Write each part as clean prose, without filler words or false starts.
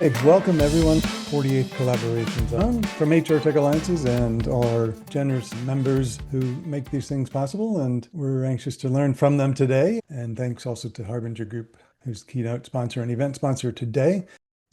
Welcome everyone, 48th Collaboration Zone from HR Tech Alliances and all our generous members who make these things possible. And we're anxious to learn from them today. And thanks also to Harbinger Group, who's the keynote sponsor and event sponsor today.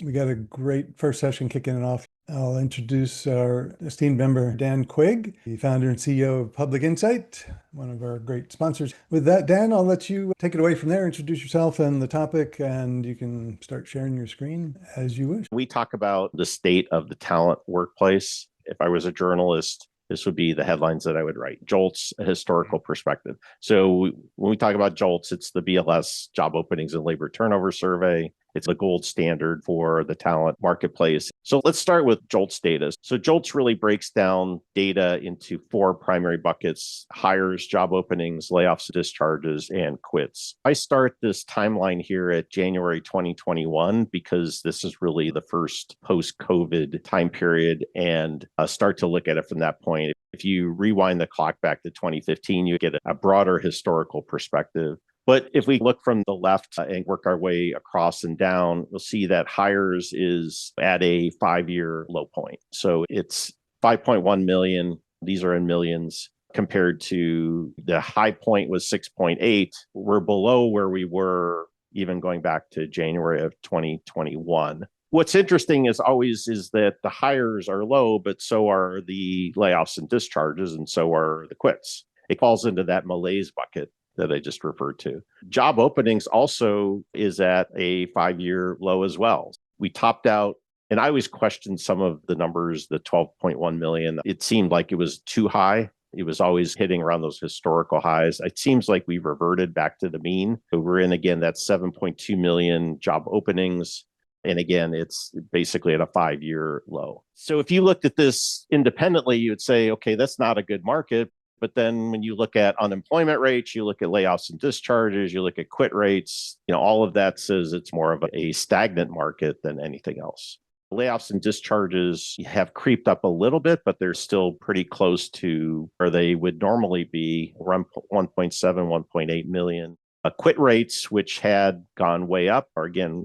We got a great first session kicking it off. I'll introduce our esteemed member, Dan Quigg, the founder and CEO of Public Insight, one of our great sponsors. With that, Dan, I'll let you take it away from there, introduce yourself and the topic, and you can start sharing your screen as you wish. We talk about the state of the talent workplace. If I was a journalist, this would be the headlines that I would write. JOLTS, a historical perspective. So when we talk about JOLTS, it's the BLS Job Openings and Labor Turnover Survey. It's the gold standard for the talent marketplace. So let's start with JOLTS data. So JOLTS really breaks down data into four primary buckets: hires, job openings, layoffs, discharges, and quits. I start this timeline here at January 2021 because this is really the first post-COVID time period, and start to look at it from that point. If you rewind the clock back to 2015, you get a broader historical perspective. But if we look from the left and work our way across and down, we'll see that hires is at a 5-year low point. So it's 5.1 million. These are in millions compared to the high point was 6.8. We're below where we were even going back to January of 2021. What's interesting is that the hires are low, but so are the layoffs and discharges, and so are the quits. It falls into that malaise bucket that I just referred to. Job openings also is at a 5-year low as well. We topped out, and I always questioned some of the numbers, the 12.1 million. It seemed like it was too high. It was always hitting around those historical highs. It seems like we've reverted back to the mean. So we're in, again, that 7.2 million job openings. And again, it's basically at a 5-year low. So if you looked at this independently, you would say, okay, that's not a good market. But then when you look at unemployment rates, you look at layoffs and discharges, you look at quit rates, all of that says it's more of a stagnant market than anything else. Layoffs and discharges have creeped up a little bit, but they're still pretty close to where they would normally be, around 1.7, 1.8 million. Quit rates, which had gone way up,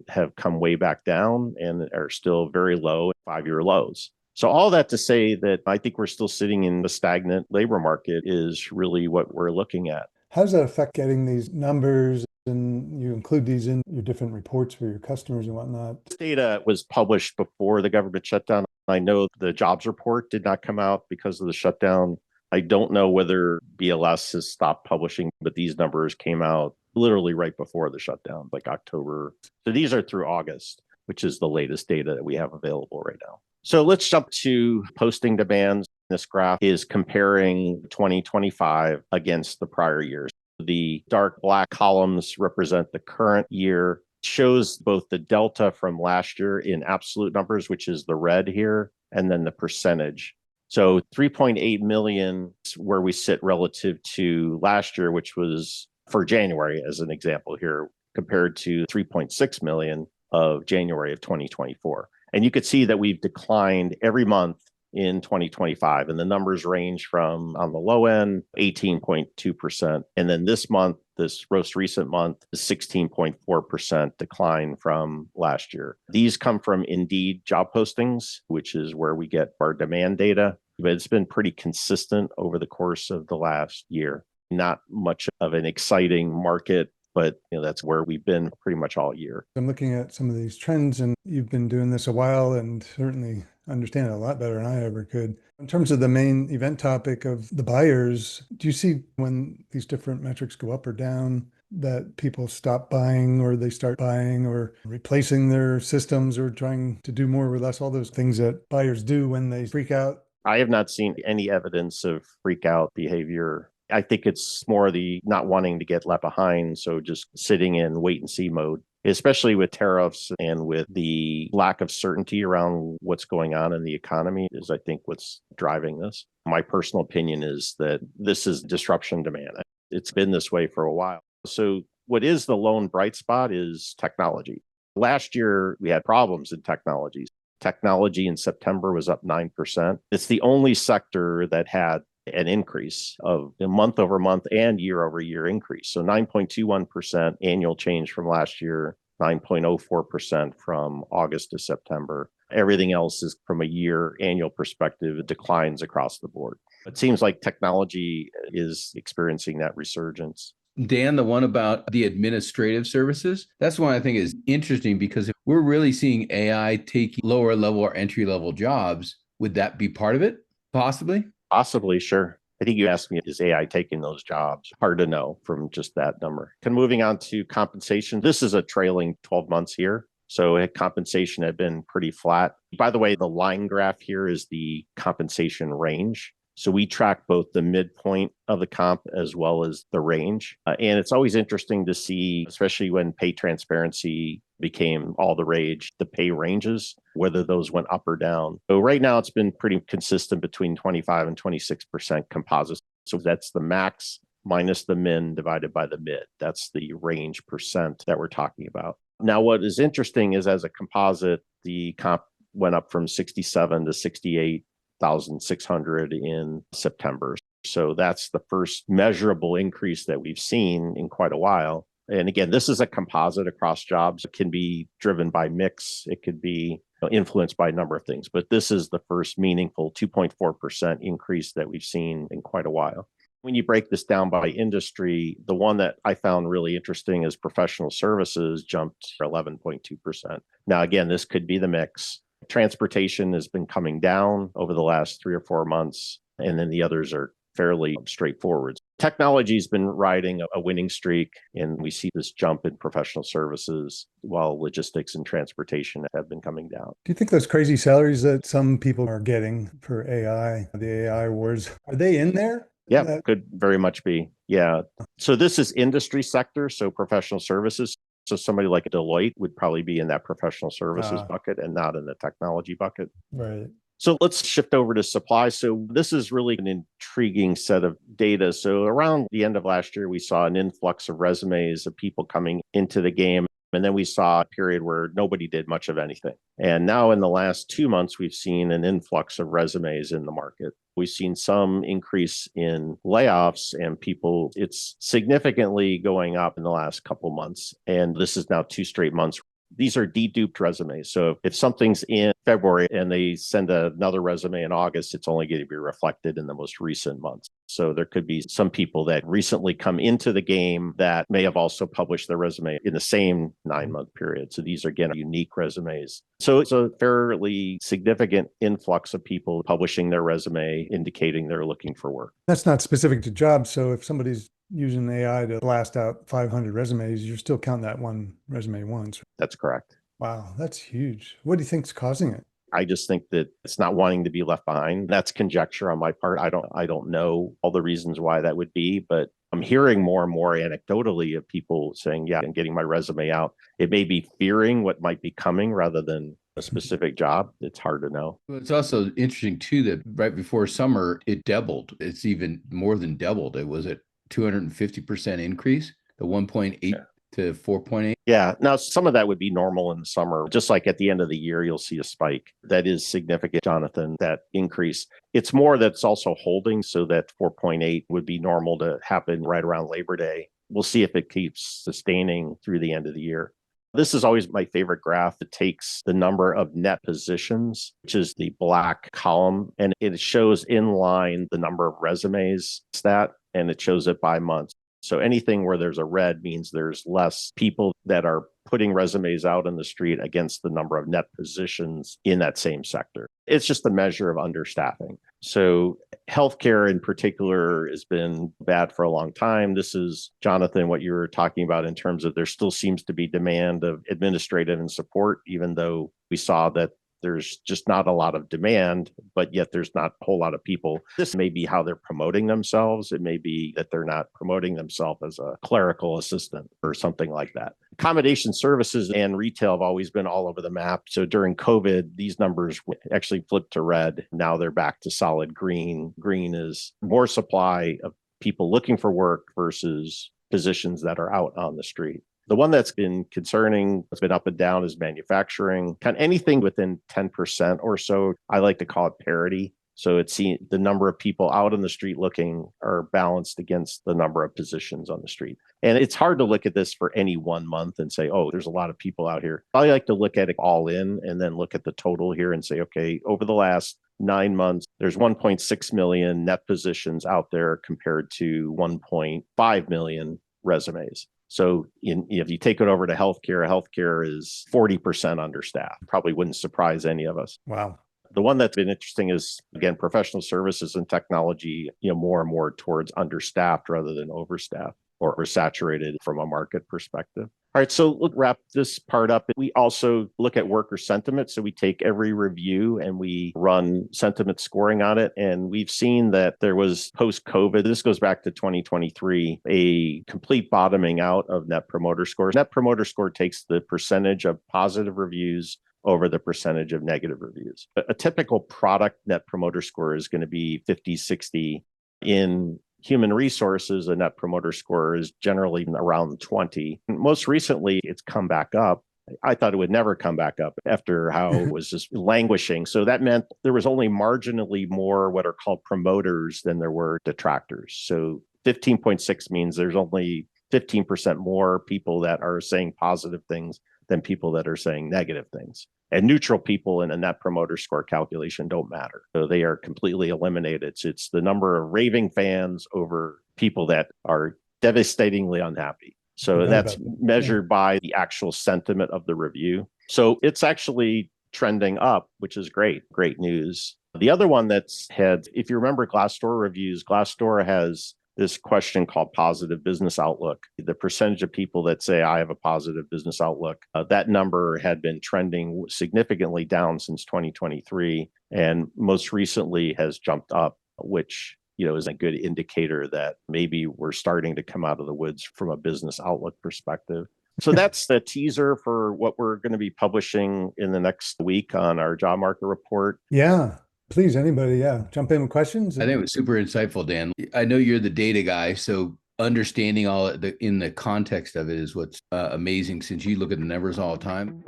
have come way back down and are still very low, 5-year lows. So all that to say that I think we're still sitting in the stagnant labor market is really what we're looking at. How does that affect getting these numbers? And you include these in your different reports for your customers and whatnot. This data was published before the government shutdown. I know the jobs report did not come out because of the shutdown. I don't know whether BLS has stopped publishing, but these numbers came out literally right before the shutdown, like October. So these are through August, which is the latest data that we have available right now. So let's jump to posting demands. This graph is comparing 2025 against the prior years. The dark black columns represent the current year. It shows both the delta from last year in absolute numbers, which is the red here, and then the percentage. So 3.8 million is where we sit relative to last year, which was for January, as an example here, compared to 3.6 million of January of 2024. And you could see that we've declined every month in 2025. And the numbers range from, on the low end, 18.2%. And then this month, this most recent month, is 16.4% decline from last year. These come from Indeed job postings, which is where we get our demand data. But it's been pretty consistent over the course of the last year. Not much of an exciting market, but that's where we've been pretty much all year. I'm looking at some of these trends, and you've been doing this a while and certainly understand it a lot better than I ever could. In terms of the main event topic of the buyers, do you see when these different metrics go up or down that people stop buying or they start buying or replacing their systems or trying to do more with less, all those things that buyers do when they freak out? I have not seen any evidence of freak out behavior. I think it's more the not wanting to get left behind. So just sitting in wait and see mode, especially with tariffs and with the lack of certainty around what's going on in the economy is, I think, what's driving this. My personal opinion is that this is disruption demand. It's been this way for a while. So what is the lone bright spot is technology. Last year, we had problems in technology. Technology in September was up 9%. It's the only sector that had an increase of a month over month and year over year increase. So 9.21% annual change from last year 9.04% from August to September. Everything else is from a year annual perspective, it declines across the board. It seems like technology is experiencing that resurgence. Dan, the one about the administrative services, that's one I think is interesting because if we're really seeing AI take lower level or entry level jobs, would that be part of it? Possibly? Possibly, sure. I think you asked me, is AI taking those jobs? Hard to know from just that number. Moving on to compensation. This is a trailing 12 months here. So compensation had been pretty flat. By the way, the line graph here is the compensation range. So we track both the midpoint of the comp as well as the range. And it's always interesting to see, especially when pay transparency became all the rage, the pay ranges, whether those went up or down. So right now it's been pretty consistent between 25 and 26% composite. So that's the max minus the min divided by the mid. That's the range percent that we're talking about. Now, what is interesting is as a composite, the comp went up from 67 to 68,600 in September. So that's the first measurable increase that we've seen in quite a while. And again, this is a composite across jobs. It can be driven by mix. It could be influenced by a number of things. But this is the first meaningful 2.4% increase that we've seen in quite a while. When you break this down by industry, the one that I found really interesting is professional services jumped 11.2%. Now, again, this could be the mix. Transportation has been coming down over the last 3 or 4 months, and then the others are fairly straightforward. Technology has been riding a winning streak, and we see this jump in professional services while logistics and transportation have been coming down. Do you think those crazy salaries that some people are getting for AI, the AI wars, are they in there? Yeah, could very much be. Yeah. So this is industry sector, so professional services. So somebody like a Deloitte would probably be in that professional services bucket and not in the technology bucket. Right. So let's shift over to supply. So this is really an intriguing set of data. So around the end of last year, we saw an influx of resumes of people coming into the game. And then we saw a period where nobody did much of anything. And now in the last 2 months, we've seen an influx of resumes in the market. We've seen some increase in layoffs and people, it's significantly going up in the last couple months. And this is now 2 straight months. These are deduped resumes. So if something's in February and they send another resume in August, it's only going to be reflected in the most recent months. So there could be some people that recently come into the game that may have also published their resume in the same 9-month period. So these are, again, unique resumes. So it's a fairly significant influx of people publishing their resume, indicating they're looking for work. That's not specific to jobs. So if somebody's using AI to blast out 500 resumes, you're still counting that one resume once. That's correct. Wow, that's huge. What do you think's causing it? I just think that it's not wanting to be left behind. That's conjecture on my part. I don't know all the reasons why that would be, but I'm hearing more and more anecdotally of people saying, yeah, I'm getting my resume out. It may be fearing what might be coming rather than a specific job. It's hard to know. Well, it's also interesting too that right before summer, it doubled. It's even more than doubled. It was a 250% increase, the 1.8 to 4.8. Yeah. Now, some of that would be normal in the summer. Just like at the end of the year, you'll see a spike. That is significant, Jonathan, that increase. It's more that's also holding, so that 4.8 would be normal to happen right around Labor Day. We'll see if it keeps sustaining through the end of the year. This is always my favorite graph. It takes the number of net positions, which is the black column, and it shows in line the number of resumes stat, and it shows it by month. So anything where there's a red means there's less people that are putting resumes out in the street against the number of net positions in that same sector. It's just a measure of understaffing. So healthcare in particular has been bad for a long time. This is, Jonathan, what you were talking about in terms of there still seems to be demand of administrative and support, even though we saw that there's just not a lot of demand, but yet there's not a whole lot of people. This may be how they're promoting themselves. It may be that they're not promoting themselves as a clerical assistant or something like that. Accommodation services and retail have always been all over the map. So during COVID, these numbers actually flipped to red. Now they're back to solid green. Green is more supply of people looking for work versus positions that are out on the street. The one that's been concerning, that's been up and down, is manufacturing. Kind of anything within 10% or so, I like to call it parity. So it's the number of people out on the street looking are balanced against the number of positions on the street. And it's hard to look at this for any 1 month and say, oh, there's a lot of people out here. I like to look at it all in and then look at the total here and say, okay, over the last 9 months, there's 1.6 million net positions out there compared to 1.5 million resumes. So if you take it over to healthcare is 40% understaffed. Probably wouldn't surprise any of us. Wow. The one that's been interesting is, again, professional services and technology, more and more towards understaffed rather than overstaffed or saturated from a market perspective. All right, so let's wrap this part up. We also look at worker sentiment. So we take every review and we run sentiment scoring on it. And we've seen that there was post-COVID, this goes back to 2023, a complete bottoming out of net promoter scores. Net promoter score takes the percentage of positive reviews over the percentage of negative reviews. A typical product net promoter score is going to be 50, 60. In human resources, a net promoter score is generally around 20. Most recently, it's come back up. I thought it would never come back up after how it was just languishing. So that meant there was only marginally more what are called promoters than there were detractors. So 15.6 means there's only 15% more people that are saying positive things than people that are saying negative things. And neutral people in a net promoter score calculation don't matter. So they are completely eliminated. It's the number of raving fans over people that are devastatingly unhappy. So that's measured by the actual sentiment of the review. So it's actually trending up, which is great news. The other one that's had, if you remember Glassdoor reviews, Glassdoor has this question called positive business outlook. The percentage of people that say, I have a positive business outlook, that number had been trending significantly down since 2023, and most recently has jumped up, which is a good indicator that maybe we're starting to come out of the woods from a business outlook perspective. So that's the teaser for what we're going to be publishing in the next week on our job market report. Yeah. Please, anybody, jump in with questions. I think it was super insightful, Dan. I know you're the data guy, so understanding all in the context of it is what's amazing, since you look at the numbers all the time.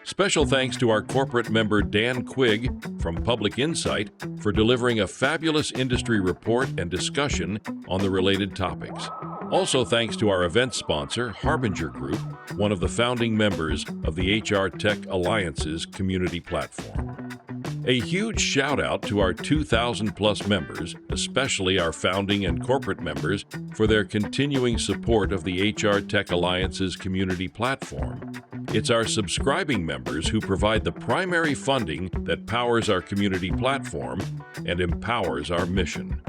Special thanks to our corporate member Dan Quigg from Public Insight for delivering a fabulous industry report and discussion on the related topics. Also thanks to our event sponsor, Harbinger Group, one of the founding members of the HR Tech Alliance's community platform. A huge shout out to our 2,000 plus members, especially our founding and corporate members, for their continuing support of the HR Tech Alliance's community platform. It's our subscribing members who provide the primary funding that powers our community platform and empowers our mission.